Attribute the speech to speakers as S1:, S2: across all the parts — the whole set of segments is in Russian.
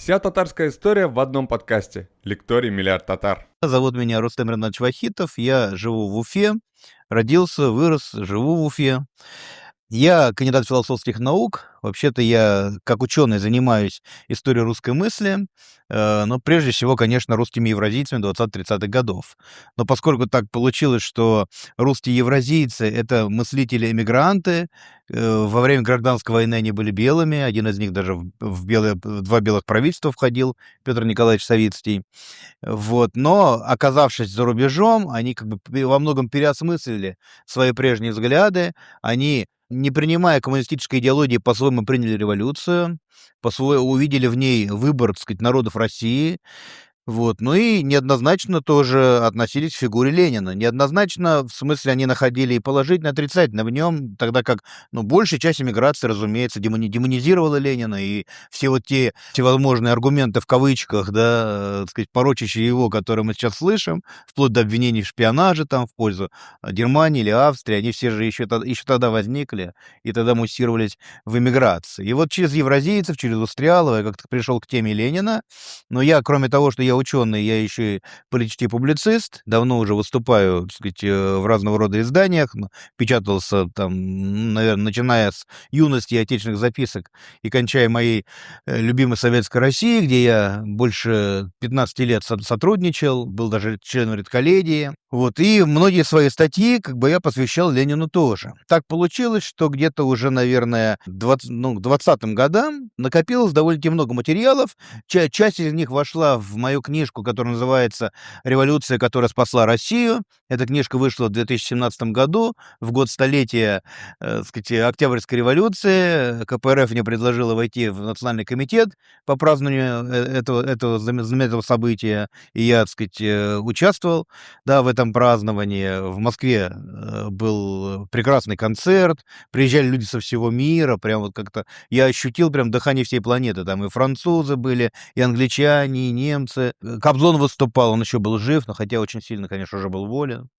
S1: Вся татарская история в одном подкасте. Лекторий «Миллиард татар».
S2: Зовут меня Рустем Ринатович Вахитов, я живу в Уфе, родился, вырос, живу в Уфе. Я кандидат философских наук. Вообще-то я, как ученый, занимаюсь историей русской мысли, но прежде всего, конечно, русскими евразийцами 20-30-х годов. Но поскольку так получилось, что русские евразийцы — это мыслители-эмигранты, во время гражданской войны они были белыми, один из них даже в два белых правительства входил, Петр Николаевич Савицкий. Вот. Но, оказавшись за рубежом, они как бы во многом переосмыслили свои прежние взгляды, они, не принимая коммунистической идеологии, по-своему приняли революцию, увидели в ней выбор, так сказать, народов России. Вот. Ну и неоднозначно тоже относились к фигуре Ленина. Неоднозначно, в смысле, они находили и положительно, и отрицательно в нем, тогда как, большая часть эмиграции, разумеется, демонизировала Ленина, и все вот те всевозможные аргументы в кавычках, да, так сказать, порочащие его, которые мы сейчас слышим, вплоть до обвинений в шпионаже там в пользу Германии или Австрии, они все же еще тогда возникли и тогда муссировались в эмиграции. И вот через евразийцев, через Устрялова я как-то пришел к теме Ленина, но я, кроме того, что я ученый, я еще и политический публицист, давно уже выступаю, так сказать, в разного рода изданиях, печатался там, наверное, начиная с юности отечественных записок и кончая моей любимой Советской России, где я больше 15 лет сотрудничал, был даже членом редколлегии. Вот, и многие свои статьи как бы я посвящал Ленину тоже. Так получилось, что где-то уже, наверное, к 20-м годам накопилось довольно-таки много материалов. Часть из них вошла в мою книжку, которая называется «Революция, которая спасла Россию». Эта книжка вышла в 2017 году, в год столетия, так сказать, Октябрьской революции. КПРФ мне предложила войти в Национальный комитет по празднованию этого знаменитого события, и я, так сказать, участвовал, да, в этом праздновании. В Москве был прекрасный концерт, приезжали люди со всего мира, прям вот как-то я ощутил прям дыхание всей планеты. Там и французы были, и англичане, и немцы. Кобзон выступал, он еще был жив, но хотя очень сильно, конечно, уже был волен.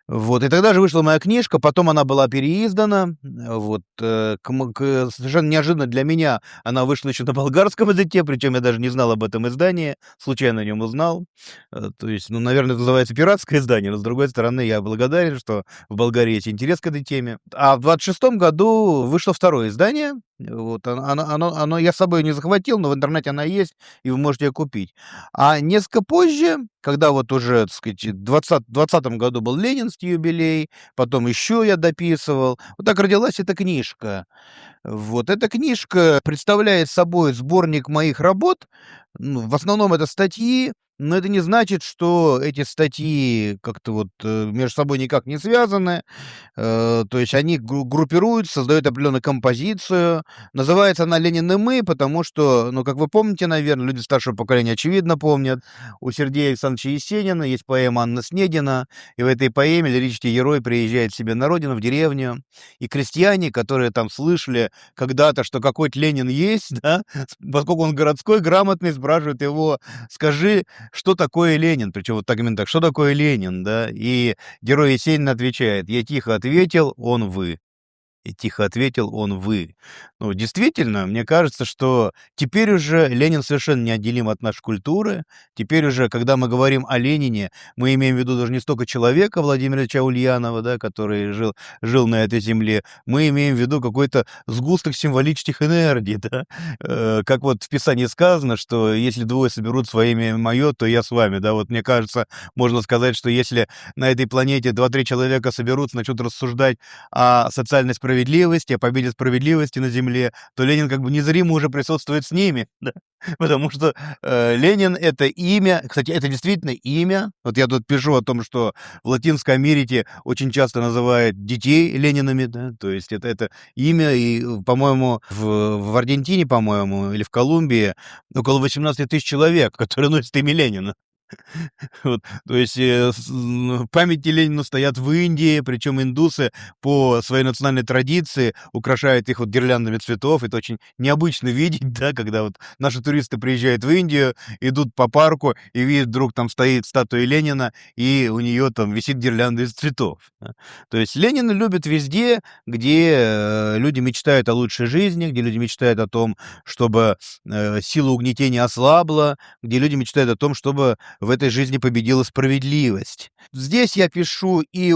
S2: Вот, и тогда же вышла моя книжка, потом она была переиздана, вот, совершенно неожиданно для меня она вышла еще на болгарском языке, причем я даже не знал об этом издании, случайно о нем узнал, то есть, наверное, это называется пиратское издание, но, с другой стороны, я благодарен, что в Болгарии есть интерес к этой теме. А в 26-м году вышло второе издание, вот, оно я с собой не захватил, но в интернете она есть, и вы можете ее купить. А несколько позже, когда вот уже, так сказать, в 2020 году был ленинский юбилей, потом еще я дописывал, вот так родилась эта книжка. Вот эта книжка представляет собой сборник моих работ, в основном это статьи, но это не значит, что эти статьи как-то вот между собой никак не связаны. То есть они группируются, создают определенную композицию. Называется она «Ленин и мы», потому что, как вы помните, наверное, люди старшего поколения очевидно помнят, у Сергея Александровича Есенина есть поэма «Анна Снегина», и в этой поэме лирический герой приезжает себе на родину, в деревню, и крестьяне, которые там слышали когда-то, что какой-то Ленин есть, да, поскольку он городской, грамотный, спрашивают его: скажи, что такое Ленин? Причем вот так именно так: что такое Ленин, да? И герой Есенина отвечает: я тихо ответил, он вы. И тихо ответил он: вы. Действительно, мне кажется, что теперь уже Ленин совершенно неотделим от нашей культуры. Теперь уже, когда мы говорим о Ленине, мы имеем в виду даже не столько человека Владимира Ильича Ульянова, да, который жил на этой земле, мы имеем в виду какой-то сгусток символических энергий, да. Как вот в Писании сказано, что если двое соберут во имя мое, то я с вами, да. Вот мне кажется, можно сказать, что если на этой планете 2-3 человека соберутся, начнут рассуждать о социальной справедливости, о победе справедливости на земле, то Ленин как бы незримо уже присутствует с ними, да? Потому что Ленин — это имя, кстати, это действительно имя. Вот я тут пишу о том, что в Латинской Америке очень часто называют детей Ленинами, да? То есть это имя, и, по-моему, в Аргентине, по-моему, или в Колумбии около 18 тысяч человек, которые носят имя Ленина. Вот, то есть, памятники Ленину стоят в Индии, причем индусы по своей национальной традиции украшают их вот гирляндами цветов. Это очень необычно видеть, да, когда вот наши туристы приезжают в Индию, идут по парку и видят, вдруг там стоит статуя Ленина, и у нее там висит гирлянда из цветов, да. То есть Ленина любят везде, где люди мечтают о лучшей жизни, где люди мечтают о том, чтобы сила угнетения ослабла, где люди мечтают о том, чтобы в этой жизни победила справедливость. Здесь я пишу и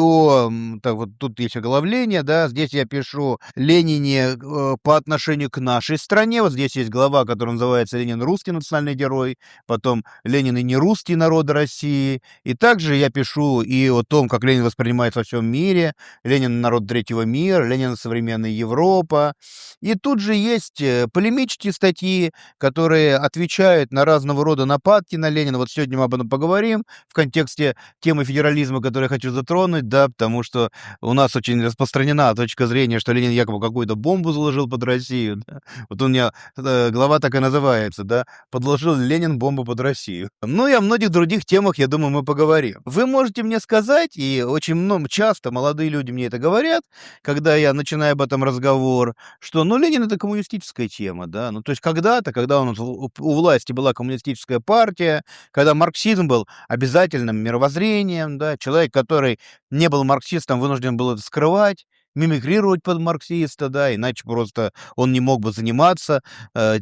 S2: так вот тут есть оглавление, да, здесь я пишу Ленине по отношению к нашей стране. Вот здесь есть глава, которая называется «Ленин русский национальный герой», потом «Ленин и нерусские народы России». И также я пишу и о том, как Ленин воспринимается во всем мире, Ленин народ третьего мира, Ленин современная Европа. И тут же есть полемические статьи, которые отвечают на разного рода нападки на Ленина. Вот сегодня мы об этом поговорим в контексте темы федерализма, которую я хочу затронуть, да, потому что у нас очень распространена точка зрения, что Ленин якобы какую-то бомбу заложил под Россию. Да. Вот у меня глава так и называется, да, «Подложил Ленин бомбу под Россию». Ну и о многих других темах, я думаю, мы поговорим. Вы можете мне сказать, и очень много, часто молодые люди мне это говорят, когда я начинаю об этом разговор, что, ну, Ленин — это коммунистическая тема, да, ну, то есть когда-то, когда у власти была коммунистическая партия, когда марксизм был обязательным мировоззрением, да, человек, который не был марксистом, вынужден был это скрывать, мимикрировать под марксиста, да, иначе просто он не мог бы заниматься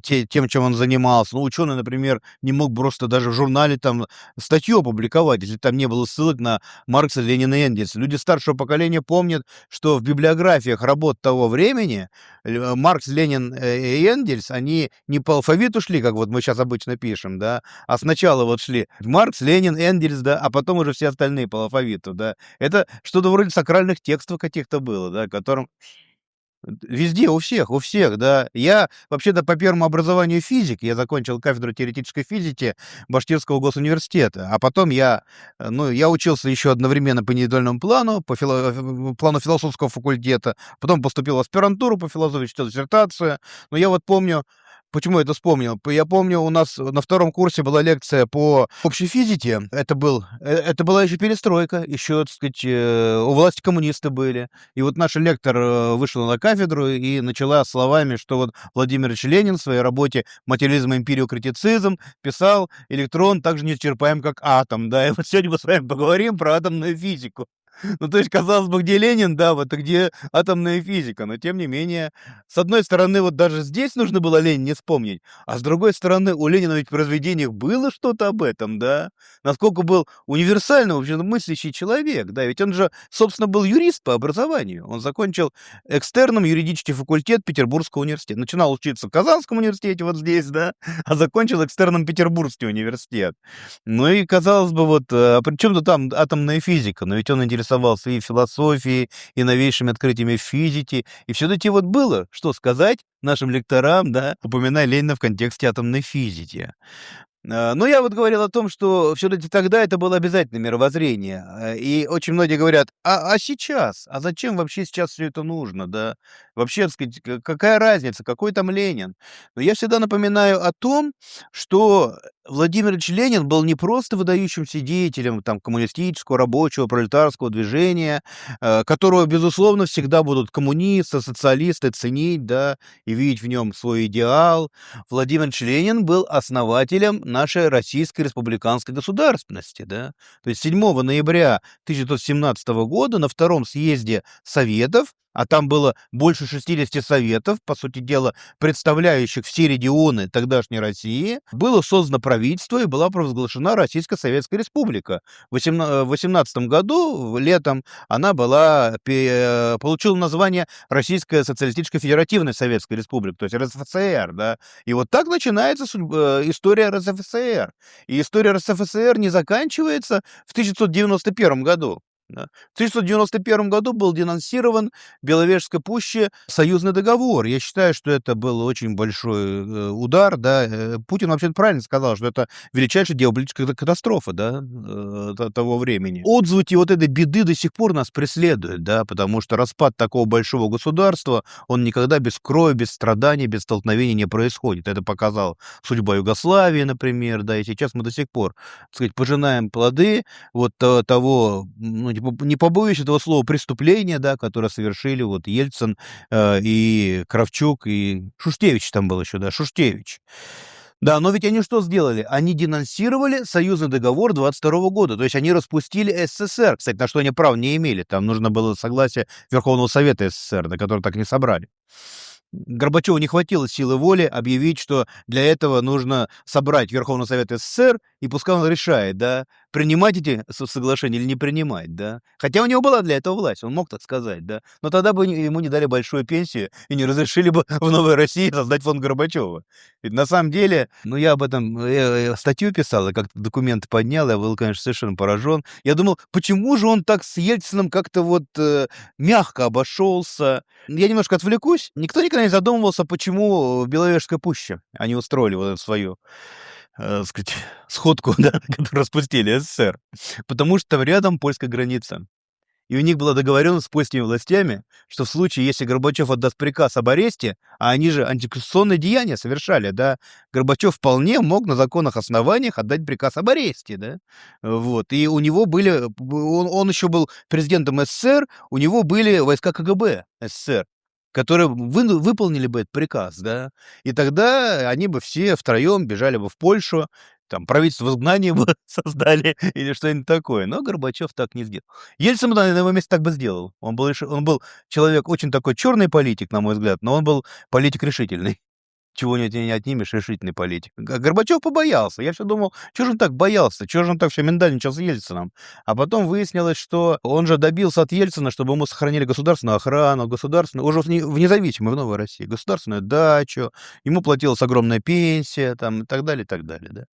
S2: тем, чем он занимался. Ну, ученый, например, не мог просто даже в журнале там статью опубликовать, если там не было ссылок на Маркса, Ленина и Энгельса. Люди старшего поколения помнят, что в библиографиях работ того времени Маркс, Ленин и Энгельс, они не по алфавиту шли, как вот мы сейчас обычно пишем, да, а сначала вот шли Маркс, Ленин, Энгельс, да, а потом уже все остальные по алфавиту, да. Это что-то вроде сакральных текстов каких-то было, да, которым везде, у всех, да. Я вообще-то по первому образованию физик, я закончил кафедру теоретической физики Башкирского госуниверситета, а потом я учился еще одновременно по индивидуальному плану, плану философского факультета, потом поступил в аспирантуру по философии, читал диссертацию, но я вот помню. Почему я это вспомнил? Я помню, у нас на втором курсе была лекция по общей физике. Это была еще перестройка, еще, так сказать, у власти коммунисты были. И вот наш лектор вышла на кафедру и начала словами, что вот Владимир Ильич Ленин в своей работе «Материализм и эмпириокритицизм» писал: «Электрон так же неисчерпаем, как атом». Да, и вот сегодня мы с вами поговорим про атомную физику. Ну, то есть, казалось бы, где Ленин, да, вот, а где атомная физика, но тем не менее, с одной стороны, вот даже здесь нужно было Ленина вспомнить, а с другой стороны, у Ленина ведь в произведениях было что-то об этом, да, насколько был универсально, вообще мыслящий человек, да, ведь он же, собственно, был юрист по образованию, он закончил экстерном юридический факультет Петербургского университета, начинал учиться в Казанском университете, вот здесь, да, а закончил экстерном Петербургский университет. Ну и, казалось бы, вот, а при чем тут там атомная физика? Но ведь он интересовался и философией, и новейшими открытиями в физике. И все-таки вот было, что сказать нашим лекторам, да, упоминая Ленина в контексте атомной физики. Но я вот говорил о том, что все-таки тогда это было обязательное мировоззрение. И очень многие говорят: а сейчас? А зачем вообще сейчас все это нужно, да? Вообще, так сказать, какая разница, какой там Ленин? Но я всегда напоминаю о том, что Владимир Ильич Ленин был не просто выдающимся деятелем там коммунистического, рабочего, пролетарского движения, которого, безусловно, всегда будут коммунисты, социалисты ценить, да, и видеть в нем свой идеал. Владимир Ильич Ленин был основателем нашей российской республиканской государственности, да. То есть 7 ноября 1917 года на втором съезде Советов, а там было больше 60 советов, по сути дела, представляющих все регионы тогдашней России, было создано правительство и была провозглашена Российская Советская Республика. В 18 году, летом, она получила название Российская Социалистическая Федеративная Советская Республика, то есть РСФСР, да. И вот так начинается история РСФСР. И история РСФСР не заканчивается в 1991 году. Да. В 1991 году был денонсирован в Беловежской пуще союзный договор. Я считаю, что это был очень большой удар. Да. Путин вообще правильно сказал, что это величайшая геополитическая катастрофа, да, того времени. Отзвуки вот этой беды до сих пор нас преследуют, да, потому что распад такого большого государства, он никогда без крови, без страданий, без столкновений не происходит. Это показал судьба Югославии, например, да, и сейчас мы до сих пор, так сказать, пожинаем плоды вот того, ну, не побоюсь этого слова, преступления, да, которое совершили вот Ельцин и Кравчук, и Шуштевич там был еще, да, Шуштевич. Да, но ведь они что сделали? Они денонсировали союзный договор 22 года, то есть они распустили СССР, кстати, на что они права не имели, там нужно было согласие Верховного Совета СССР, на который так и не собрали. Горбачеву не хватило силы воли объявить, что для этого нужно собрать Верховный Совет СССР, и пускай он решает, да, принимать эти соглашения или не принимать, да. Хотя у него была для этого власть, он мог так сказать, да. Но тогда бы ему не дали большую пенсию и не разрешили бы в Новой России создать фонд Горбачева. Ведь на самом деле, ну, я об этом статью писал, и как-то документы поднял, я был, конечно, совершенно поражен. Я думал, почему же он так с Ельциным как-то вот мягко обошелся. Я немножко отвлекусь. Никто никогда не задумывался, почему в Беловежской пуще они устроили вот эту свою, так сказать, сходку, да, которую распустили СССР. Потому что там рядом польская граница. И у них была договоренность с польскими властями, что в случае, если Горбачев отдаст приказ об аресте, а они же антиконституционные деяния совершали, да, Горбачев вполне мог на законных основаниях отдать приказ об аресте, да, вот. И у него были, он еще был президентом СССР, у него были войска КГБ СССР, которые выполнили бы этот приказ, да, и тогда они бы все втроем бежали бы в Польшу, там правительство в изгнании бы создали или что-нибудь такое. Но Горбачев так не сделал. Ельцин бы на его месте так бы сделал. Он был человек очень такой черный политик, на мой взгляд, но он был политик решительный. Чего не отнимешь, решительный политик. Горбачев побоялся. Я все думал, чего же он так боялся, чего же он так все миндальничал с Ельцином. А потом выяснилось, что он же добился от Ельцина, чтобы ему сохранили государственную охрану, государственную, уже в независимой, в Новой России, государственную дачу, ему платилась огромная пенсия, там, и так далее, да.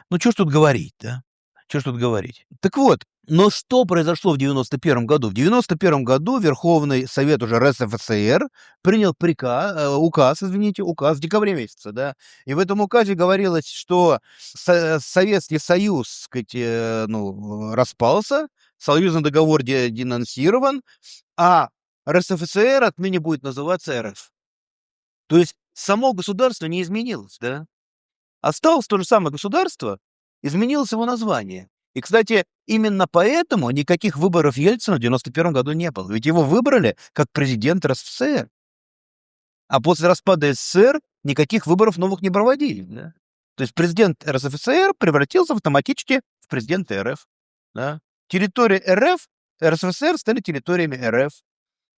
S2: Ну, что ж тут говорить, да? Что ж тут говорить? Так вот, но что произошло в 91 году? В 91 году Верховный Совет уже РСФСР принял указ в декабре месяце, да, и в этом указе говорилось, что Советский Союз, сказать, распался, союзный договор денонсирован, а РСФСР отныне будет называться РФ. То есть само государство не изменилось, да? Осталось то же самое государство, изменилось его название. И, кстати, именно поэтому никаких выборов Ельцина в 91 году не было. Ведь его выбрали как президента РСФСР. А после распада СССР никаких выборов новых не проводили. Да? То есть президент РСФСР превратился автоматически в президента РФ. Да? Территории РФ, РСФСР стали территориями РФ.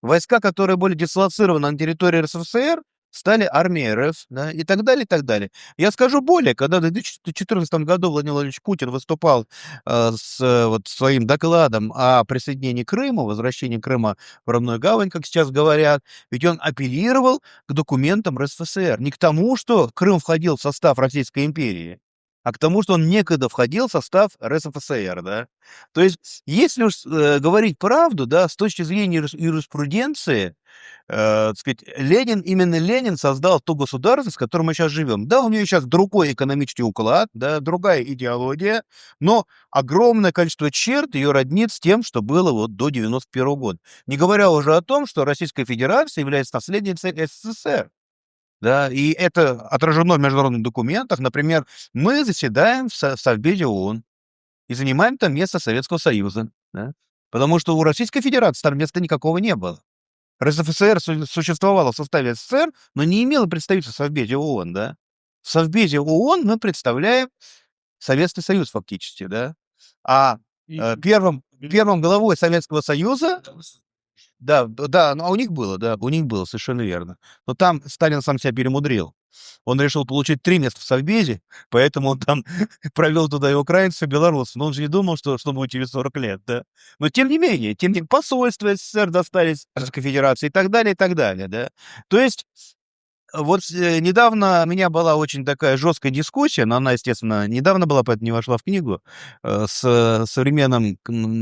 S2: Войска, которые были дислоцированы на территории РСФСР, стали армией РФ, да, и так далее, и так далее. Я скажу более, когда в 2014 году Владимир Владимирович Путин выступал вот своим докладом о присоединении Крыма, возвращении Крыма в родную гавань, как сейчас говорят, ведь он апеллировал к документам РСФСР, не к тому, что Крым входил в состав Российской империи, а к тому, что он некогда входил в состав РСФСР, да. То есть, если уж говорить правду, да, с точки зрения юриспруденции, так сказать, именно Ленин создал то государство, с которым мы сейчас живем. Да, у нее сейчас другой экономический уклад, да, другая идеология, но огромное количество черт ее роднит с тем, что было вот до 91 года. Не говоря уже о том, что Российская Федерация является наследницей СССР. Да, и это отражено в международных документах. Например, мы заседаем в Совбезе ООН и занимаем там место Советского Союза, да, потому что у Российской Федерации там места никакого не было. РСФСР существовала в составе СССР, но не имела представительства в Совбезе ООН, да. В Совбезе ООН мы представляем Советский Союз фактически, да. А первым главой Советского Союза, да, ну, а у них было, совершенно верно. Но там Сталин сам себя перемудрил. Он решил получить 3 места в Совбезе, поэтому он там провел туда и украинцев, и белорусов. Но он же не думал, что будет через 40 лет, да. Но тем не менее, посольства СССР достались Российской Федерации и так далее, да. То есть Вот, недавно у меня была очень такая жесткая дискуссия, но она, естественно, недавно была, поэтому не вошла в книгу, с современным,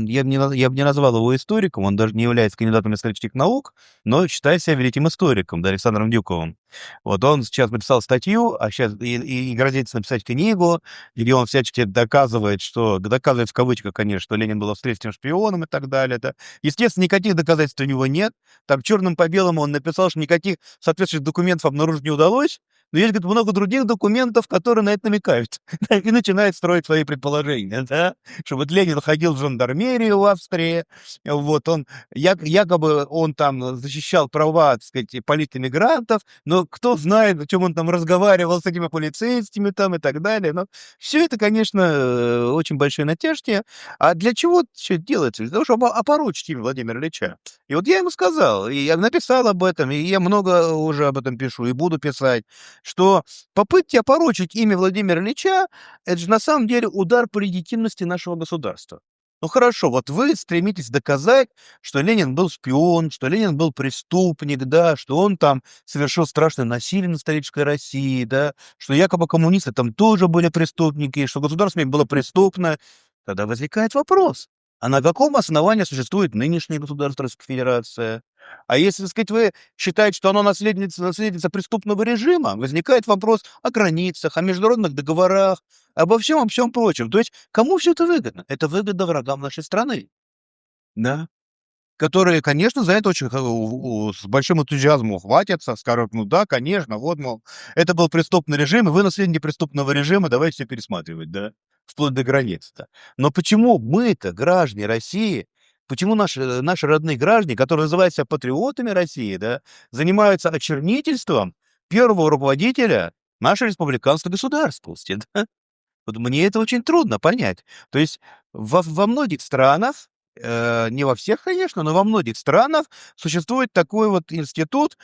S2: я бы не назвал его историком, он даже не является кандидатом исторических наук, но считает себя великим историком, да, Александром Дюковым. Вот он сейчас написал статью, а сейчас и грозится написать книгу, где он всячески доказывает в кавычках, конечно, что Ленин был австрийским шпионом и так далее, да. Естественно, никаких доказательств у него нет. Там черным по белому он написал, что никаких соответствующих документов обнаружить не удалось, но есть, говорит, много других документов, которые на это намекают. И начинает строить свои предположения, да, что вот Ленин ходил в жандармерию в Австрии, вот он, якобы он там защищал права, так сказать, политэмигрантов, но кто знает, о чем он там разговаривал с этими полицейскими там и так далее. Но все это, конечно, очень большие натяжки. А для чего все это делается? Для того, чтобы опорочить имя Владимира Ильича. И вот я ему сказал, и я написал об этом, и я много уже об этом пишу, и буду писать, что попытки опорочить имя Владимира Ильича — это же на самом деле удар по легитимности нашего государства. Ну хорошо, вот вы стремитесь доказать, что Ленин был шпион, что Ленин был преступник, да, что он там совершил страшное насилие на исторической России, да, что якобы коммунисты там тоже были преступники, что государство было преступное. Тогда возникает вопрос, а на каком основании существует нынешнее государство Российская Федерация? А если, так сказать, вы считаете, что оно наследница преступного режима, возникает вопрос о границах, о международных договорах, обо всем прочем. То есть кому все это выгодно? Это выгодно врагам нашей страны, да, которые, конечно, за это очень с большим энтузиазмом ухватятся, скажут, ну да, конечно, вот, мол, это был преступный режим, и вы наследники преступного режима, давайте все пересматривать, да, вплоть до границ-то. Но почему мы-то, граждане России, почему наши родные граждане, которые называют себя патриотами России, да, занимаются очернительством первого руководителя нашей республиканской государственности, да? Вот мне это очень трудно понять. То есть во многих странах, не во всех, конечно, но во многих странах существует такой вот институт,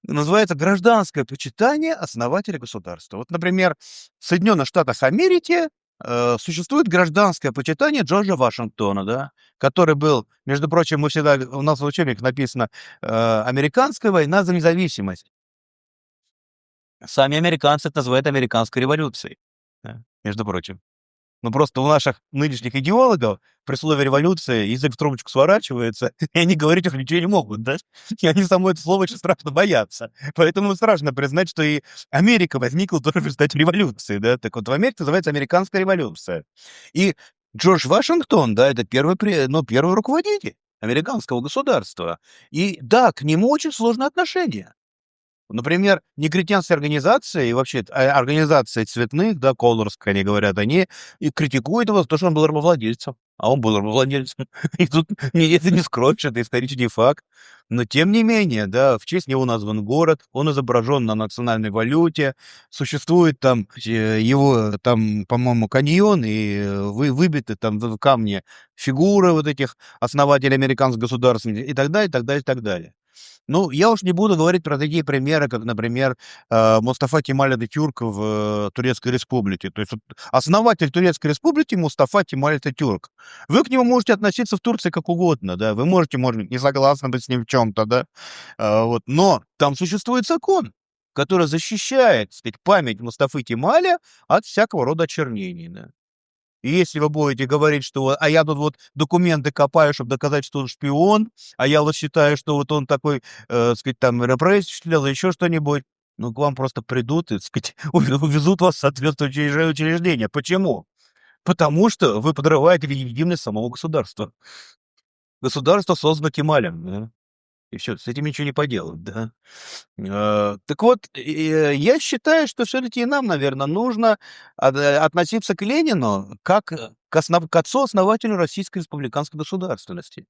S2: называется гражданское почитание основателя государства. Вот, например, в Соединенных Штатах Америки существует гражданское почитание Джорджа Вашингтона, да, который был, между прочим, у нас в учебниках написано «Американская война за независимость». Сами американцы это называют американской революцией, да, между прочим. Ну, просто у наших нынешних идеологов при слове "революция" язык в трубочку сворачивается, и они говорить уже ничего не могут, да? И они само это слово очень страшно боятся. Поэтому страшно признать, что и Америка возникла тоже в результате революции, да? Так вот, в Америке называется американская революция. И Джордж Вашингтон, да, это первый руководитель американского государства. И да, к нему очень сложные отношения. Например, негритянские организации и вообще организации цветных, да, colors, как они говорят, они и критикуют его за то, что он был рабовладельцем. А он был рабовладельцем. И тут это не скроешь, это исторический факт. Но тем не менее, да, в честь него назван город, он изображен на национальной валюте, существует там его, там, по-моему, каньон, и выбиты там в камне фигуры вот этих основателей американского государства и так далее, и так далее, и так далее. Ну, я уж не буду говорить про такие примеры, как, например, Мустафа Кемаль Ататюрк в Турецкой Республике. То есть вот основатель Турецкой Республики Мустафа Кемаль Ататюрк. Вы к нему можете относиться в Турции как угодно, да, вы можете, может быть, не согласны быть с ним в чем-то, да, вот, но там существует закон, который защищает, так сказать, память Мустафы Кемаля от всякого рода очернений, да. И если вы будете говорить, что вот, а я тут вот документы копаю, чтобы доказать, что он шпион, а я вот считаю, что вот он такой, сказать, там, репрессии осуществлял, еще что-нибудь, ну, к вам просто придут и, сказать, увезут вас в соответствующее учреждение. Почему? Потому что вы подрываете легитимность самого государства. Государство создано Кемалем, да, и все, с этим ничего не поделать, да. Так вот, я считаю, что все-таки нам, наверное, нужно относиться к Ленину как к отцу-основателю Российской республиканской государственности.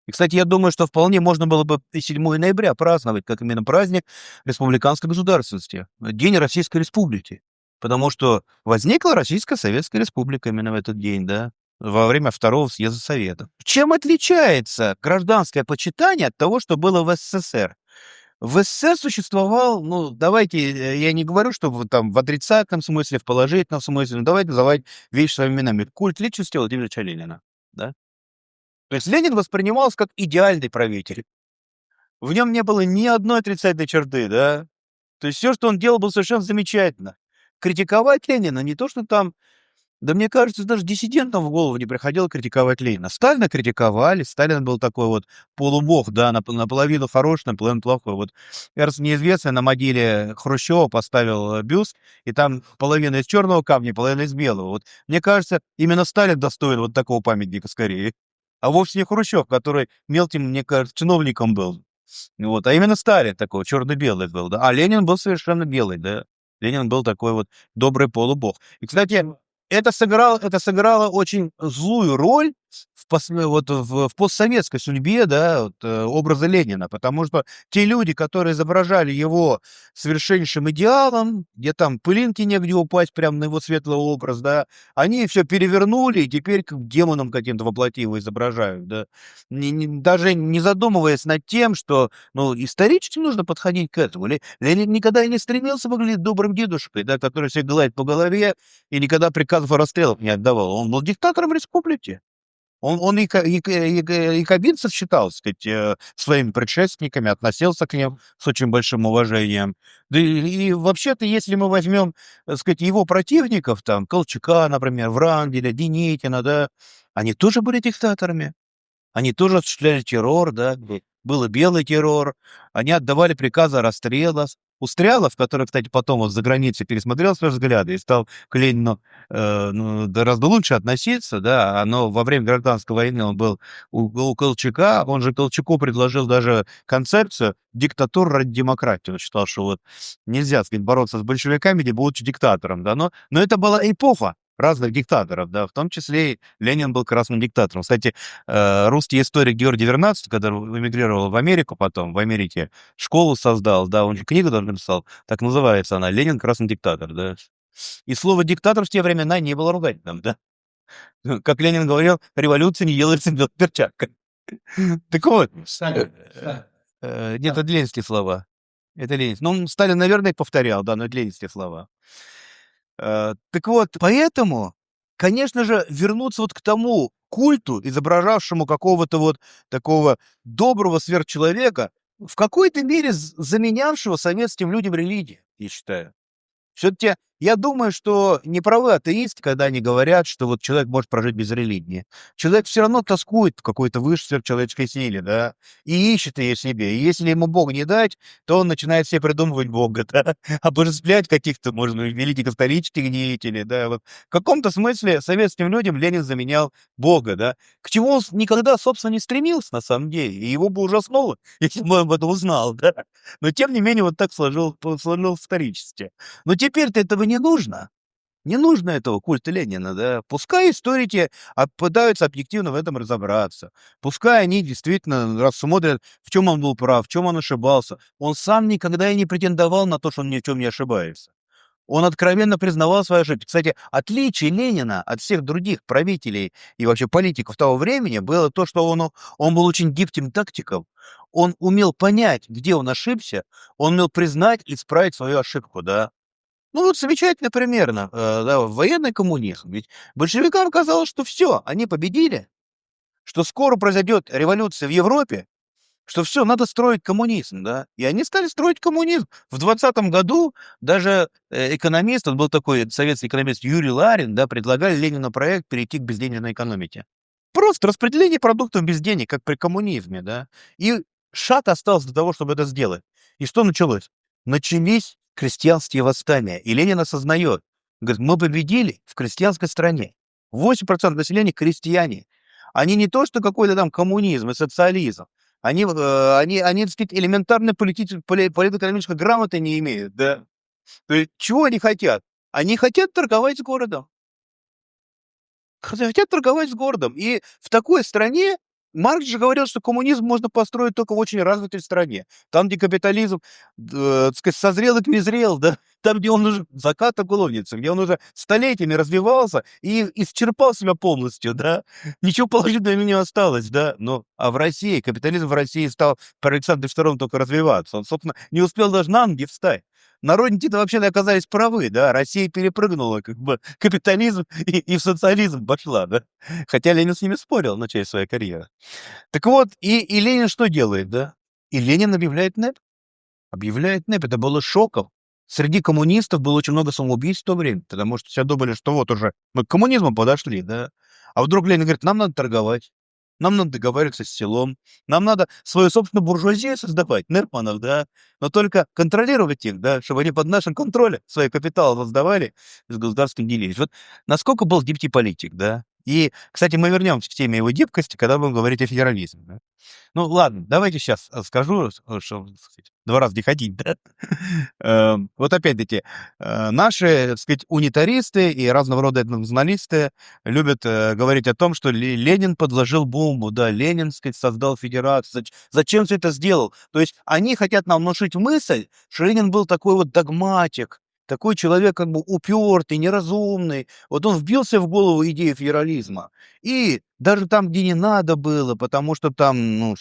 S2: И, кстати, я думаю, что вполне можно было бы и 7 ноября праздновать как именно праздник республиканской государственности, День Российской Республики. Потому что возникла Российская Советская Республика именно в этот день, да, во время Второго съезда Советов. Чем отличается гражданское почитание от того, что было в СССР? В СССР существовал, ну, давайте, я не говорю, что там в отрицательном смысле, в положительном смысле, но давайте называть вещи своими именами. Культ личности Владимира Ильича Ленина, да? То есть Ленин воспринимался как идеальный правитель. В нем не было ни одной отрицательной черты, да? То есть все, что он делал, было совершенно замечательно. Критиковать Ленина не то, что там, да мне кажется, даже диссидентам в голову не приходило критиковать Ленина. Сталина критиковали, Сталин был такой вот полубог, да, наполовину хороший, наполовину плохой. Вот, кажется, неизвестный на могиле Хрущева поставил бюст, и там половина из черного камня, половина из белого. Вот мне кажется, именно Сталин достоин вот такого памятника скорее. А вовсе не Хрущев, который мелким, мне кажется, чиновником был. Вот, а именно Сталин такой черно-белый был, да. А Ленин был совершенно белый, да. Ленин был такой вот добрый полубог. И, кстати, это сыграло очень злую роль в постсоветской судьбе, да, вот, образа Ленина, потому что те люди, которые изображали его совершеннейшим идеалом, где там пылинки негде упасть прямо на его светлый образ, да, они все перевернули и теперь как демоном каким-то воплоти его изображают, да. Даже не задумываясь над тем, что, ну, исторически нужно подходить к этому. Ленин никогда и не стремился выглядеть добрым дедушкой, да, который всех гладит по голове и никогда приказов о расстрелах не отдавал. Он был диктатором республики. Он якобинцев считал, так сказать, своими предшественниками, относился к ним с очень большим уважением. Да и вообще-то, если мы возьмем, так сказать, его противников, там, Колчака, например, Врангеля, Деникина, да, они тоже были диктаторами. Они тоже осуществляли террор, да, был и белый террор. Они отдавали приказы о расстрелах. Устрялов, который, кстати, потом вот за границей пересмотрел свои взгляды и стал к Ленину ну, гораздо лучше относиться, да, но во время гражданской войны он был у Колчака, он же Колчаку предложил даже концепцию диктатура ради демократии. Он считал, что вот нельзя, так сказать, бороться с большевиками, либо лучше диктатором, да, но это была эпоха разных диктаторов, да, в том числе и Ленин был красным диктатором. Кстати, русский историк Георгий Вернадский, который эмигрировал в Америку потом, в Америке школу создал, да, он же книгу даже написал, так называется она «Ленин. Красный диктатор», да. И слово «диктатор» в те времена не было ругательным, да. Как Ленин говорил, революция не делается белой перчаткой. Так вот, нет, это ленинские слова. Это ленинские. Ну, Сталин, наверное, повторял, да, но это ленинские слова. Так вот, поэтому, конечно же, вернуться вот к тому культу, изображавшему какого-то вот такого доброго сверхчеловека, в какой-то мере заменявшего советским людям религию, я считаю. Все-таки я думаю, что не правы атеисты, когда они говорят, что вот человек может прожить без религии. Человек все равно тоскует в какой-то высшей сверхчеловеческой силе, да, и ищет ее себе. И если ему Бога не дать, то он начинает себе придумывать Бога, да, обожествлять каких-то, может быть, великих исторических деятелей, да. Вот. В каком-то смысле советским людям Ленин заменял Бога, да, к чему он никогда, собственно, не стремился, на самом деле. И его бы ужаснуло, если бы он об этом узнал, да. Но, тем не менее, вот так сложилось исторически. Но теперь-то этого не нужно. Не нужно этого культа Ленина, да. Пускай историки пытаются объективно в этом разобраться. Пускай они действительно рассмотрят, в чем он был прав, в чем он ошибался. Он сам никогда и не претендовал на то, что он ни в чем не ошибается. Он откровенно признавал свои ошибки. Кстати, отличие Ленина от всех других правителей и вообще политиков того времени было то, что он был очень гибким тактиком. Он умел понять, где он ошибся, он умел признать и исправить свою ошибку, да. Ну вот замечательно примерно, да, военный коммунизм. Ведь большевикам казалось, что все, они победили, что скоро произойдет революция в Европе, что все, надо строить коммунизм, да. И они стали строить коммунизм. В 20-м году даже экономист, он был такой советский экономист Юрий Ларин, да, предлагали Ленину проект перейти к безденежной экономике. Просто распределение продуктов без денег, как при коммунизме, да. И шаг остался для того, чтобы это сделать. И что началось? Начались крестьянские восстания. И Ленин осознает, говорит, мы победили в крестьянской стране. 8% населения крестьяне. Они не то, что какой-то там коммунизм и социализм. Они, так сказать, элементарной политэкономической грамоты не имеют, да. То есть чего они хотят? Они хотят торговать с городом. Хотят торговать с городом. И в такой стране Маркс же говорил, что коммунизм можно построить только в очень развитой стране. Там, где капитализм, так сказать, созрел и князрел, да, там, где он уже закат уголовницы, где он уже столетиями развивался и исчерпал себя полностью, да, ничего положительного не осталось, да. Но, а в России, капитализм в России стал при Александре II только развиваться. Он, собственно, не успел даже на ноги встать. Народники-то вообще оказались правы, да, Россия перепрыгнула как бы капитализм и в социализм пошла, да. Хотя Ленин с ними спорил в начале своей карьеры. Так вот, и Ленин что делает, да? И Ленин объявляет НЭП. Объявляет НЭП. Это было шоком. Среди коммунистов было очень много самоубийств в то время, потому что все думали, что вот уже мы к коммунизму подошли, да. А вдруг Ленин говорит: нам надо торговать, нам надо договариваться с селом, нам надо свою собственную буржуазию создавать, нерпанов, да, но только контролировать их, да, чтобы они под нашим контролем свои капиталы создавали, с государством делились. Вот насколько был гибкий политик, да. И, кстати, мы вернемся к теме его гибкости, когда будем говорить о федерализме, да. Ну ладно, давайте сейчас скажу, что, так сказать, 2 раза не ходить, да. Вот опять-таки, наши, так сказать, унитаристы и разного рода этнонационалисты любят, говорить о том, что Ленин подложил бомбу, да, Ленин, так сказать, создал федерацию. Зачем всё это сделал? То есть они хотят нам внушить мысль, что Ленин был такой вот догматик, такой человек как бы упертый, неразумный. Вот он вбился в голову идею федерализма. И даже там, где не надо было, потому что там, ну,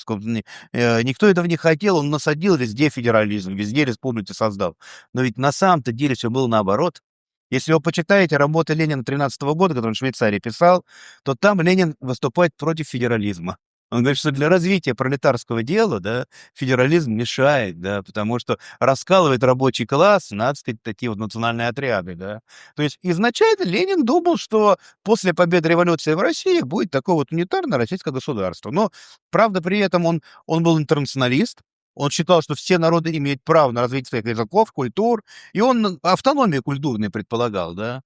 S2: никто этого не хотел, он насадил везде федерализм, везде республики создал. Но ведь на самом-то деле все было наоборот. Если вы почитаете работы Ленина 13 года, которые он в Швейцарии писал, то там Ленин выступает против федерализма. Он говорит, что для развития пролетарского дела, да, федерализм мешает, да, потому что раскалывает рабочий класс на, так сказать, такие вот национальные отряды, да. То есть изначально Ленин думал, что после победы революции в России будет такое вот унитарное российское государство. Но, правда, при этом он был интернационалист, он считал, что все народы имеют право на развитие своих языков, культур, и он автономию культурную предполагал, да.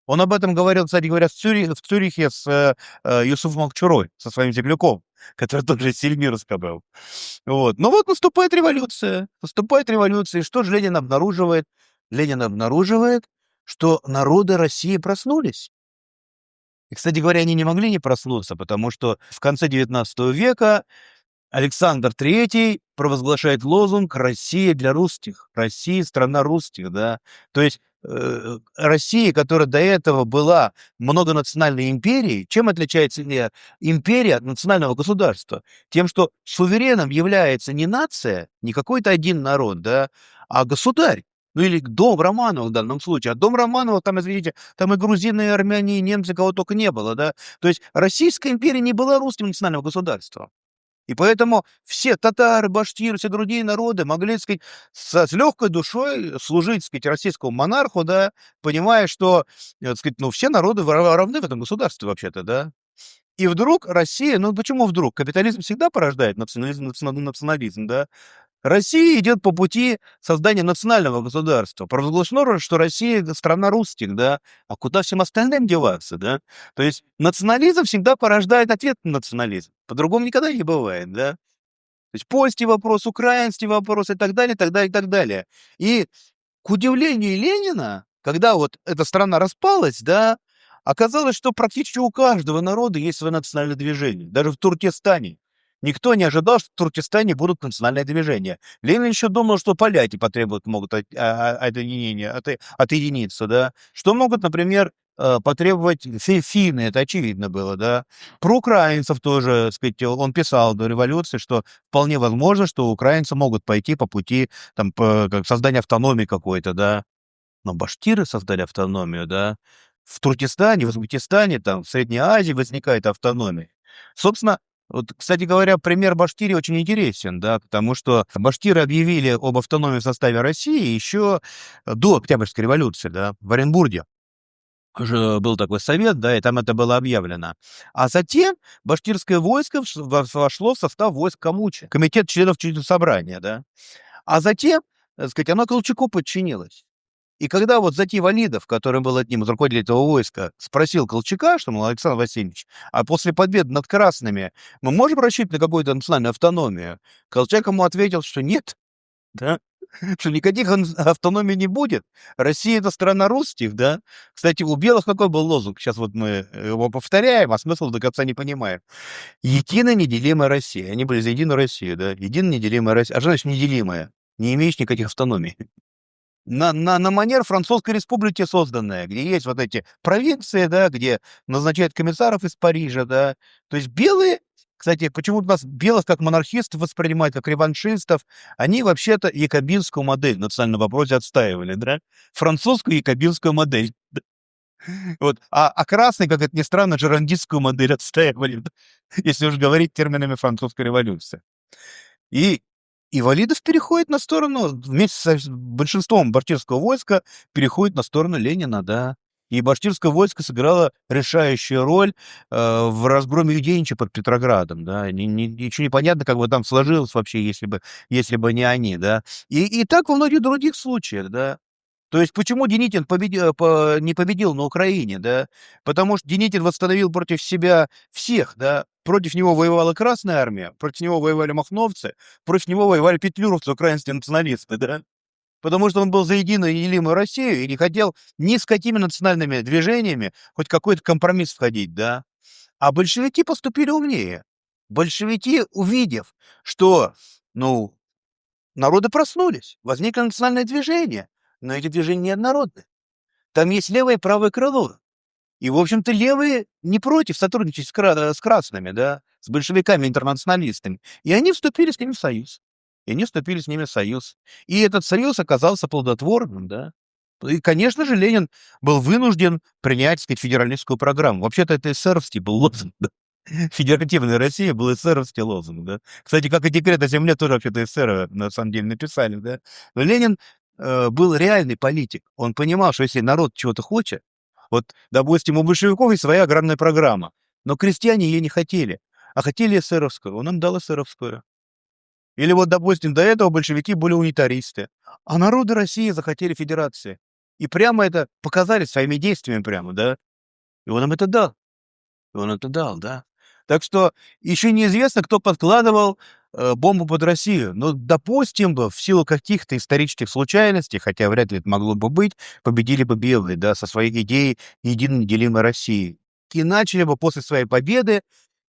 S2: Он об этом говорил, кстати говоря, в Цюрихе с Юсуфом Акчурой, со своим земляком, который тоже из Сильмирска был. Вот. Но вот наступает революция. Наступает революция. И что же Ленин обнаруживает? Ленин обнаруживает, что народы России проснулись. И, кстати говоря, они не могли не проснуться, потому что в конце XIX века Александр Третий провозглашает лозунг «Россия для русских», «Россия– страна русских», да. То есть Россия, которая до этого была многонациональной империей, чем отличается империя от национального государства? Тем, что сувереном является не нация, не какой-то один народ, да, а государь. Ну или дом Романовых в данном случае. А дом Романовых, там, извините, там и грузины, и армяне, и немцы, кого только не было, да. То есть Российская империя не была русским национальным государством. И поэтому все татары, башкиры, все другие народы могли, так сказать, с легкой душой служить, так сказать, российскому монарху, да, понимая, что, так сказать, ну, все народы равны в этом государстве вообще-то, да. И вдруг Россия, ну почему вдруг? Капитализм всегда порождает национализм, да. Россия идет по пути создания национального государства. Провозглашено, что Россия страна русских, да, а куда всем остальным деваться, да? То есть национализм всегда порождает ответный национализм. По-другому никогда не бывает, да? То есть польский вопрос, украинский вопрос и так далее, и так далее, и так далее. И к удивлению Ленина, когда вот эта страна распалась, да, оказалось, что практически у каждого народа есть свое национальное движение. Даже в Туркестане. Никто не ожидал, что в Туркестане будут национальные движения. Ленин еще думал, что поляки потребуют, могут отъединиться, да. Что могут, например, потребовать финны, это очевидно было, да. Про украинцев тоже, так сказать, он писал до революции, что вполне возможно, что украинцы могут пойти по пути там, как создания автономии какой-то, да. Но башкиры создали автономию, да. В Туркестане, в Узбекистане, там, в Средней Азии возникает автономия. Собственно, вот, кстати говоря, пример Башкирии очень интересен, да, потому что башкиры объявили об автономии в составе России еще до Октябрьской революции, да, в Оренбурге. Уже был такой совет, да, и там это было объявлено. А затем башкирское войско вошло в состав войск Камучи, комитет членов Учредительного собрания, да. А затем, так сказать, оно Колчаку подчинилось. И когда вот Зати Валидов, который был одним из руководителей этого войска, спросил Колчака, что, мол, Александр Васильевич, а после победы над красными мы можем рассчитывать на какую-то национальную автономию? Колчак ему ответил, что нет, да, что никаких автономий не будет. Россия — это страна русских, да. Кстати, у белых какой был лозунг? Сейчас вот мы его повторяем, а смысл до конца не понимаем. Единая неделимая Россия. Они были за единую Россию, да. Единая неделимая Россия. А что значит неделимая? Не имеешь никаких автономий. На манер Французской республики созданная, где есть вот эти провинции, да, где назначают комиссаров из Парижа, да. То есть белые, кстати, почему-то нас белых как монархистов воспринимают, как реваншистов, они вообще-то якобинскую модель в национальном вопросе отстаивали, да, французскую якобинскую модель. Вот. А красные, как это ни странно, жерандистскую модель отстаивали, да, если уж говорить терминами французской революции. И И Валидов переходит на сторону, вместе с большинством башкирского войска, переходит на сторону Ленина, да. И башкирское войско сыграло решающую роль в разгроме Юденича под Петроградом, да. Ничего не понятно, как бы там сложилось вообще, если бы не они, да. И так во многих других случаях, да. То есть почему Деникин не победил на Украине, да? Потому что Деникин восстановил против себя всех, да? Против него воевала Красная Армия, против него воевали махновцы, против него воевали петлюровцы, украинские националисты, да? Потому что он был за единую неделимую Россию и не хотел ни с какими национальными движениями хоть какой-то компромисс входить, да? А большевики поступили умнее. Большевики, увидев, что, ну, народы проснулись, возникло национальное движение, но эти движения неоднородны. Там есть левое и правое крыло. И, в общем-то, левые не против сотрудничать с красными, да, с большевиками-интернационалистами. И они вступили с ними в союз. И этот союз оказался плодотворным, да. И, конечно же, Ленин был вынужден принять, так сказать, федералистскую программу. Вообще-то это эсеровский был лозунг, да. Федеративная Россия был эсеровский лозунг, да. Кстати, как и декрет о земле, тоже вообще-то эсеры на самом деле написали, да. Но Ленин был реальный политик. Он понимал, что если народ чего-то хочет, вот, допустим, у большевиков есть своя аграрная программа, но крестьяне ее не хотели, а хотели эсеровскую. Он им дал эсеровскую. Или вот, допустим, до этого большевики были унитаристы, а народы России захотели федерации. И прямо это показали своими действиями прямо, да. И он им это дал. Да. Так что еще неизвестно, кто подкладывал бомбу под Россию. Но, допустим, бы, в силу каких-то исторических случайностей, хотя вряд ли это могло бы быть, победили бы белые, да, со своей идеей единой неделимой России. И начали бы после своей победы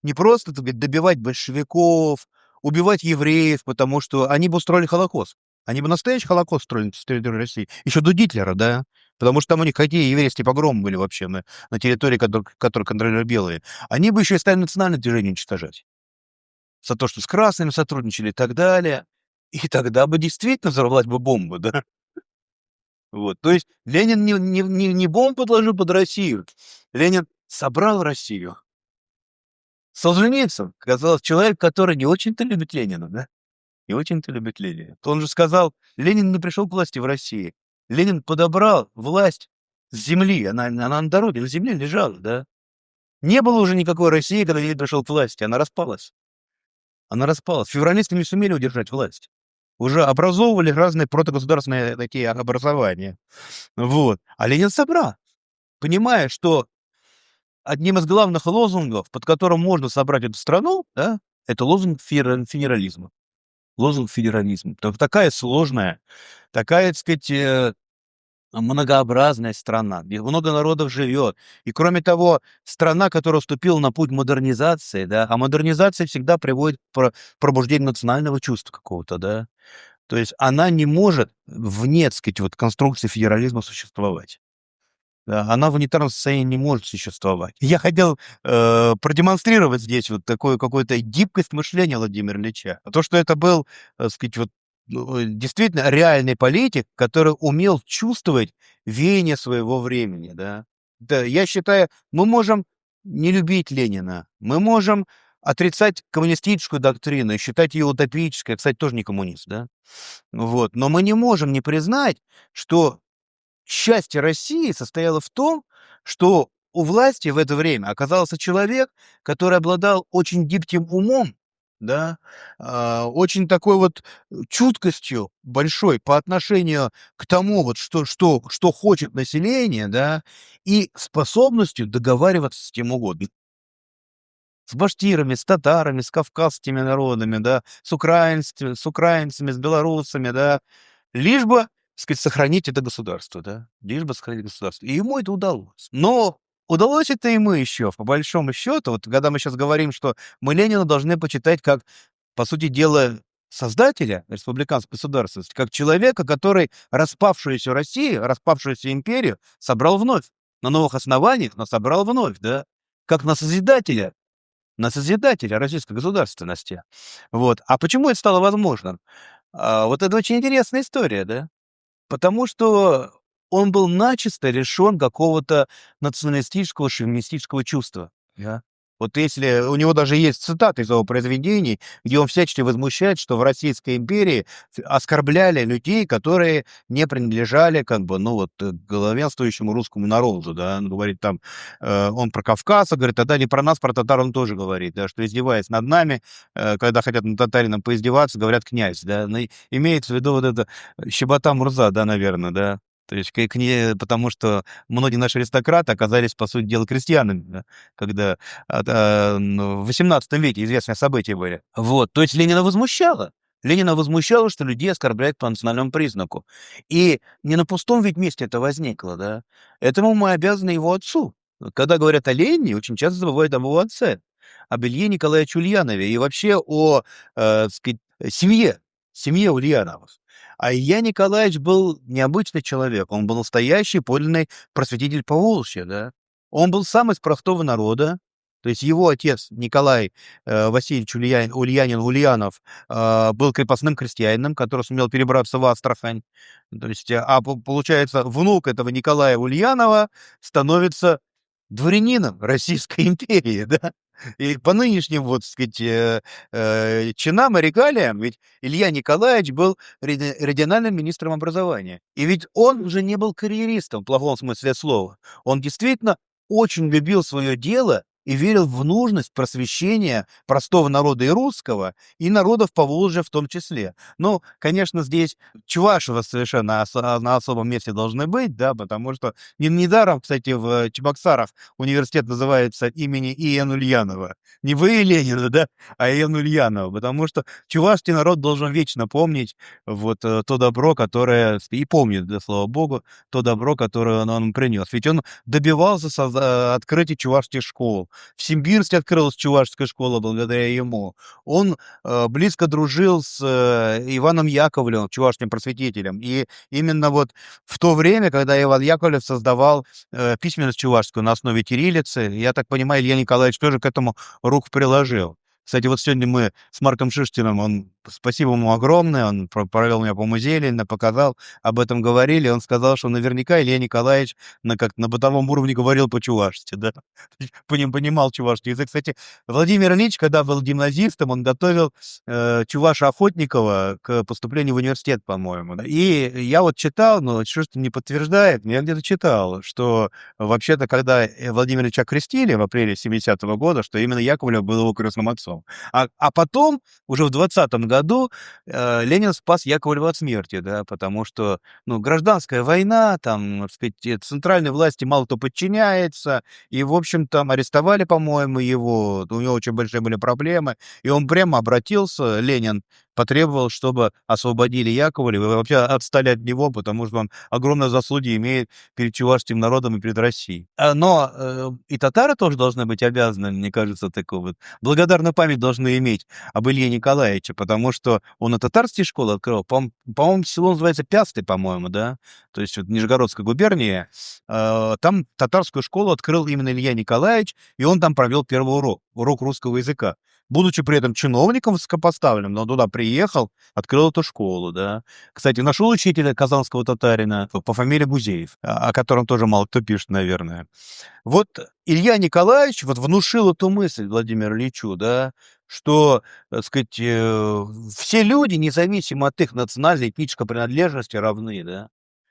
S2: не просто, так сказать, добивать большевиков, убивать евреев, потому что они бы устроили Холокост. Они бы настоящий Холокост строили с территории России. Еще до Гитлера, да. Потому что там у них какие еврейские погромы были вообще на территории, которую контролировали белые. Они бы еще и стали национальное движение уничтожать. За то, что с красными сотрудничали и так далее. И тогда бы действительно взорвалась бы бомба, да. Вот. То есть Ленин не бомбу подложил под Россию. Ленин собрал Россию. Солженицын, казалось, человек, который не очень-то любит Ленина, да? Не очень-то любит Ленина. Он же сказал, Ленин не пришел к власти в России. Ленин подобрал власть с земли. Она на дороге, на земле лежала, да? Не было уже никакой России, когда Ленин пришел к власти. Она распалась. Февралисты не сумели удержать власть. Уже образовывали разные протогосударственные такие образования. Вот. А Ленин собрал, понимая, что одним из главных лозунгов, под которым можно собрать эту страну, да, это лозунг федерализма. Лозунг федерализма. Такая сложная, такая, так сказать, многообразная страна, где много народов живет. И, кроме того, страна, которая вступила на путь модернизации, да, а модернизация всегда приводит к пробуждению национального чувства какого-то, да. То есть она не может вне, так сказать, вот конструкции федерализма существовать. Да, она в унитарном состоянии не может существовать. Я хотел продемонстрировать здесь вот такую какую-то гибкость мышления Владимира Ильича. То, что это был, так сказать, вот, действительно реальный политик, который умел чувствовать веяние своего времени, да. Да, я считаю, мы можем не любить Ленина, мы можем отрицать коммунистическую доктрину и считать ее утопической. Кстати, тоже не коммунист, да. Вот. Но мы не можем не признать, что счастье России состояло в том, что у власти в это время оказался человек, который обладал очень гибким умом, да, очень такой вот чуткостью большой по отношению к тому, вот что хочет население, да, и способностью договариваться с кем угодно. С башкирами, с татарами, с кавказскими народами, да, с украинцами, с белорусами, да, лишь бы, так сказать, сохранить это государство, да, лишь бы сохранить государство. И ему это удалось. Но удалось это ему еще, по большому счету, вот когда мы сейчас говорим, что мы Ленина должны почитать как, по сути дела, создателя республиканской государственности, как человека, который распавшуюся Россию, распавшуюся империю собрал вновь, на новых основаниях, но собрал вновь, да, как на созидателя российской государственности. Вот. А почему это стало возможным? Вот это очень интересная история, да? Потому что он был начисто лишен какого-то националистического, шовинистического чувства. Да? Вот если у него даже есть цитаты из его произведений, где он всячески возмущает, что в Российской империи оскорбляли людей, которые не принадлежали, как бы, ну вот, к главенствующему русскому народу, да. Он говорит там, он про Кавказ, говорит, тогда не про нас, про татар он тоже говорит, да, что издеваясь над нами, когда хотят над татарином поиздеваться, говорят князь, да. Ну, имеется в виду вот это щебота Мурза, да, наверное, да. То есть потому что многие наши аристократы оказались, по сути дела, крестьянами, да, когда в XVIII веке известные события были. Вот, то есть Ленина возмущало. Ленина возмущало, что людей оскорбляют по национальному признаку. И не на пустом ведь месте это возникло, да. Этому мы обязаны его отцу. Когда говорят о Ленине, очень часто забывают об его отце, об Илье Николаевиче Ульянове и вообще о, сказать, семье Ульяновых. А Илья Николаевич был необычный человек, он был настоящий подлинный просветитель Поволжья, да. Он был сам из простого народа, то есть его отец Николай Васильевич Ульянин Ульянов был крепостным крестьянином, который сумел перебраться в Астрахань. То есть, получается, внук этого Николая Ульянова становится дворянином Российской империи, да. И по нынешним, вот, сказать, чинам и регалиям, ведь Илья Николаевич был региональным министром образования. И ведь он уже не был карьеристом в плохом смысле слова. Он действительно очень любил свое дело и верил в нужность просвещения простого народа и русского, и народов Поволжья в том числе. Ну, конечно, здесь Чувашева совершенно на особом месте должны быть, да, потому что недаром, кстати, в Чебоксарах университет называется имени И.Н. Ульянова. Не В.И. Ленина, да, а И.Н. Ульянова, потому что чувашский народ должен вечно помнить вот то добро, которое, и помнит, да, слава богу, то добро, которое он принес. Ведь он добивался открытия чувашских школ. В Симбирске открылась чувашская школа благодаря ему. Он близко дружил с Иваном Яковлевым, чувашским просветителем. И именно вот в то время, когда Иван Яковлев создавал письменность чувашскую на основе кириллицы, я так понимаю, Илья Николаевич тоже к этому руку приложил. Кстати, вот сегодня мы с Марком Шишкиным, спасибо ему огромное, он провел меня по музею, Ленина показал, об этом говорили, он сказал, что наверняка Илья Николаевич на бытовом уровне говорил по-чувашски, да, понимал чувашский язык. Кстати, Владимир Ильич, когда был гимназистом, он готовил Чуваша Охотникова к поступлению в университет, по-моему. Да. И я вот читал, но что-то не подтверждает, но я где-то читал, что вообще-то, когда Владимира Ильича крестили в апреле 70-го года, что именно Яковлев был его крестным отцом. А потом, уже в 20-м году, Ленин спас Яковлева от смерти, да, потому что, ну, гражданская война, там, так сказать, центральной власти мало кто подчиняется, и, в общем, там арестовали, по-моему, его, у него очень большие были проблемы, и он прямо обратился, Ленин потребовал, чтобы освободили Яковлева, и вообще отстали от него, потому что он огромные заслуги имеет перед чувашским народом и перед Россией. Но и татары тоже должны быть обязаны, мне кажется, такой вот благодарную память должны иметь об Илье Николаевиче, потому что он и татарские школы открыл. По-моему, село называется Пясты, по-моему, да? То есть вот Нижегородская губерния. Там татарскую школу открыл именно Илья Николаевич, и он там провел первый урок русского языка. Будучи при этом чиновником высокопоставленным, но он туда приехал, открыл эту школу, да. Кстати, нашел учителя казанского татарина по фамилии Гузеев, о котором тоже мало кто пишет, наверное. Вот Илья Николаевич вот внушил эту мысль Владимиру Ильичу, да, что, так сказать, все люди, независимо от их национальной, этнической принадлежности, равны, да.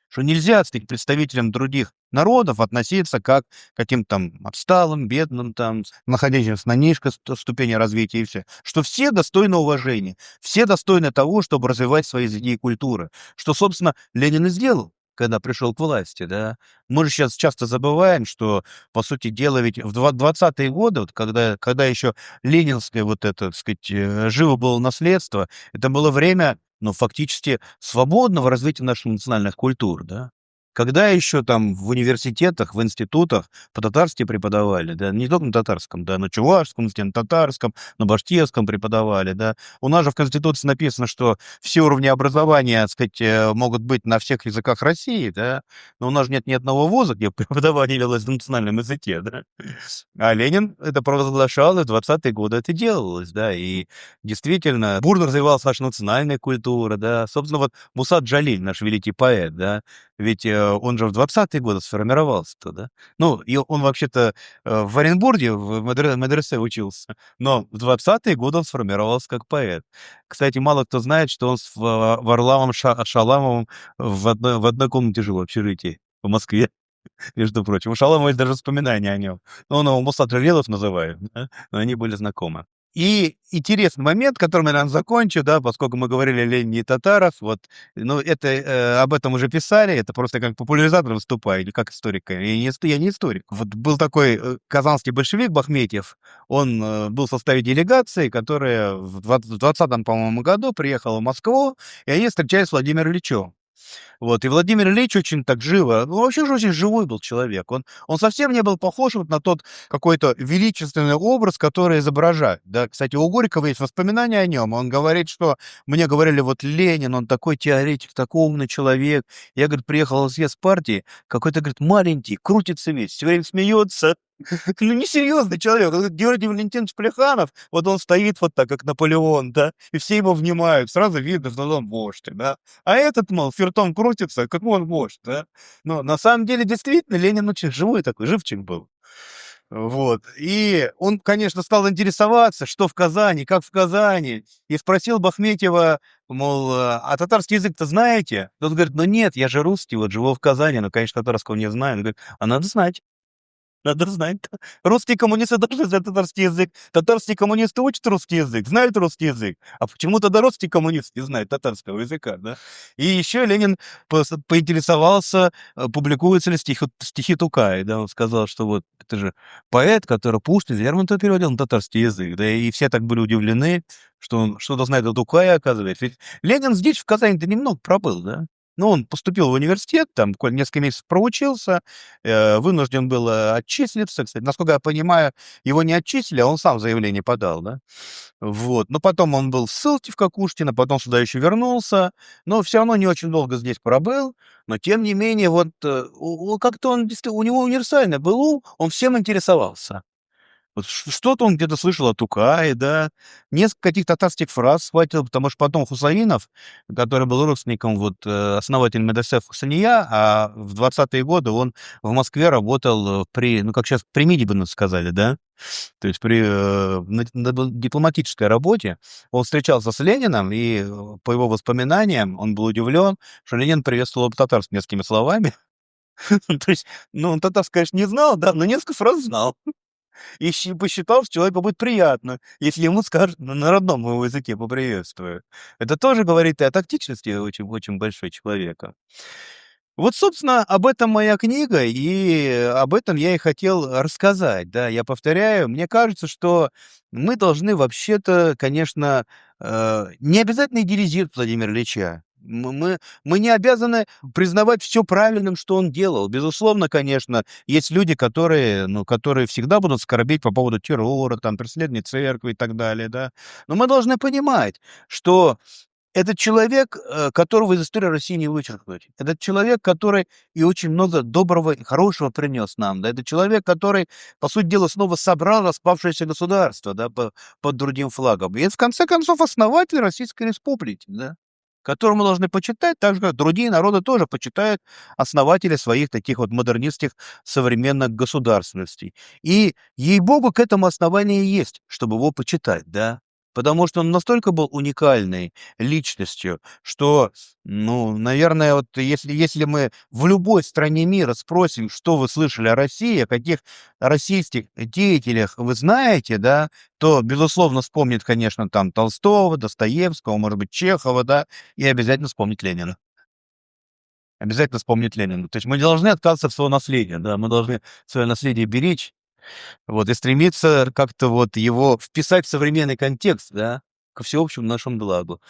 S2: Что нельзя, так сказать, представителям других народов относиться как к каким-то там отсталым, бедным, там, находящимся на низкой ступени развития и все. Что все достойны уважения, все достойны того, чтобы развивать свои языки и культуры. Что, собственно, Ленин и сделал, когда пришел к власти, да. Мы же сейчас часто забываем, что, по сути дела, ведь в 20-е годы, вот, когда еще ленинское вот это, так сказать, живо было наследство, это было время, ну, фактически свободного развития наших национальных культур, да. Когда еще там в университетах, в институтах по-татарски преподавали, да, не только на татарском, да, на чувашском, на татарском, на башкирском преподавали, да. У нас же в Конституции написано, что все уровни образования, так сказать, могут быть на всех языках России, да, но у нас же нет ни одного вуза, где преподавание велось на национальном языке, да. А Ленин это провозглашал, и в 20-е годы это делалось, да, и действительно бурно развивалась наша национальная культура, да. Собственно, вот Муса Джалиль, наш великий поэт, да, Ведь он же в 20-е годы сформировался-то, да? Ну, и он вообще-то в Оренбурге в медресе учился, но в 20-е годы он сформировался как поэт. Кстати, мало кто знает, что он с Варламом Шаламовым в одной комнате жил в общежитии в Москве, между прочим. У Шаламова есть даже воспоминания о нем. Ну, он его Мусат Джалилов называет, да? Но они были знакомы. И интересный момент, которым я, наверно, закончу, да, поскольку мы говорили о Ленине и Татаров, вот, ну, это, об этом уже писали, это просто как популяризатор выступаю или как историк. Я не историк. Вот был такой казанский большевик Бахметьев, он был в составе делегации, которая в 20-м, по-моему, году приехала в Москву, и они встречались с Владимиром Ильичем. Вот, и Владимир Ильич очень так живо, ну, вообще же очень живой был человек. Он совсем не был похож вот на тот какой-то величественный образ, который изображает. Да, кстати, у Горького есть воспоминания о нем. Он говорит, что мне говорили, вот Ленин, он такой теоретик, такой умный человек. Я, говорит, приехал на съезд партии, какой-то, говорит, маленький, крутится весь, все время смеется. Ну, несерьезный человек. Вот Георгий Валентинович Плеханов, вот он стоит вот так, как Наполеон, да, и все его внимают. Сразу видно, что он вождь, да. А этот, мол, фертом крутится, как он вождь, да. Но на самом деле, действительно, Ленин очень живой такой, живчик был. Вот. И он, конечно, стал интересоваться, что в Казани, как в Казани, и спросил Бахметьева, мол, а татарский язык-то знаете? Тот говорит, ну нет, я же русский, вот живу в Казани, но, конечно, татарского не знаю. Он говорит, а надо знать. Надо знать. Русские коммунисты должны знать татарский язык. Татарские коммунисты учат русский язык, знают русский язык. А почему тогда русские коммунисты не знают татарского языка, да? И еще Ленин поинтересовался, публикуются ли стихи Тукая, да? Он сказал, что вот это же поэт, который Пушкин, Лермонтов переводил на татарский язык, да? И все так были удивлены, что он что-то знает о Тукае, оказывается. Ведь Ленин здесь, в Казани-то, немного пробыл, да? Ну, он поступил в университет, там буквально несколько месяцев проучился, вынужден был отчислиться. Кстати, насколько я понимаю, его не отчислили, а он сам заявление подал, да. Вот. Но потом он был в ссылке в Кокушкино, потом сюда еще вернулся, но все равно не очень долго здесь пробыл. Но тем не менее, вот как-то он действительно, у него универсальный был ум, он всем интересовался. Вот что-то он где-то слышал о Тукае, да. Несколько каких-то татарских фраз схватил, потому что потом Хусаинов, который был родственником вот, основателя медресе Хусания, а в 20-е годы он в Москве работал при, ну, как сейчас, при МИДе бы сказали, да. То есть при на дипломатической работе он встречался с Лениным, и по его воспоминаниям он был удивлен, что Ленин приветствовал его по-татарски несколькими словами. То есть, ну, он татарский, конечно, не знал, да, но несколько фраз знал. И посчитал, что человеку будет приятно, если ему скажут на родном его языке поприветствуют. Это тоже говорит и о тактичности очень, очень большой человека. Вот, собственно, об этом моя книга, и об этом я и хотел рассказать. Да, я повторяю, мне кажется, что мы должны вообще-то, конечно, не обязательно идеализировать Владимира Ильича. Мы не обязаны признавать все правильным, что он делал. Безусловно, конечно, есть люди, которые, ну, которые всегда будут скорбеть по поводу террора, там, преследования церкви и так далее, да. Но мы должны понимать, что этот человек, которого из истории России не вычеркнуть. Этот человек, который и очень много доброго и хорошего принес нам. Да? Это человек, который, по сути дела, снова собрал распавшееся государство, да, под другим флагом. И это, в конце концов, основатель Российской Республики, да, которого мы должны почитать, так же, как другие народы тоже почитают основателя своих таких вот модернистских современных государственностей. И, ей-богу, к этому основание есть, чтобы его почитать, да. Потому что он настолько был уникальной личностью, что, ну, наверное, вот если мы в любой стране мира спросим, что вы слышали о России, о каких российских деятелях вы знаете, да, то, безусловно, вспомнит, конечно, там Толстого, Достоевского, может быть, Чехова, да, и обязательно вспомнит Ленина. Обязательно вспомнит Ленина. То есть мы не должны отказываться от своего наследия, да, мы должны свое наследие беречь, вот, и стремиться как-то вот его вписать в современный контекст, да, ко всеобщему нашему благу.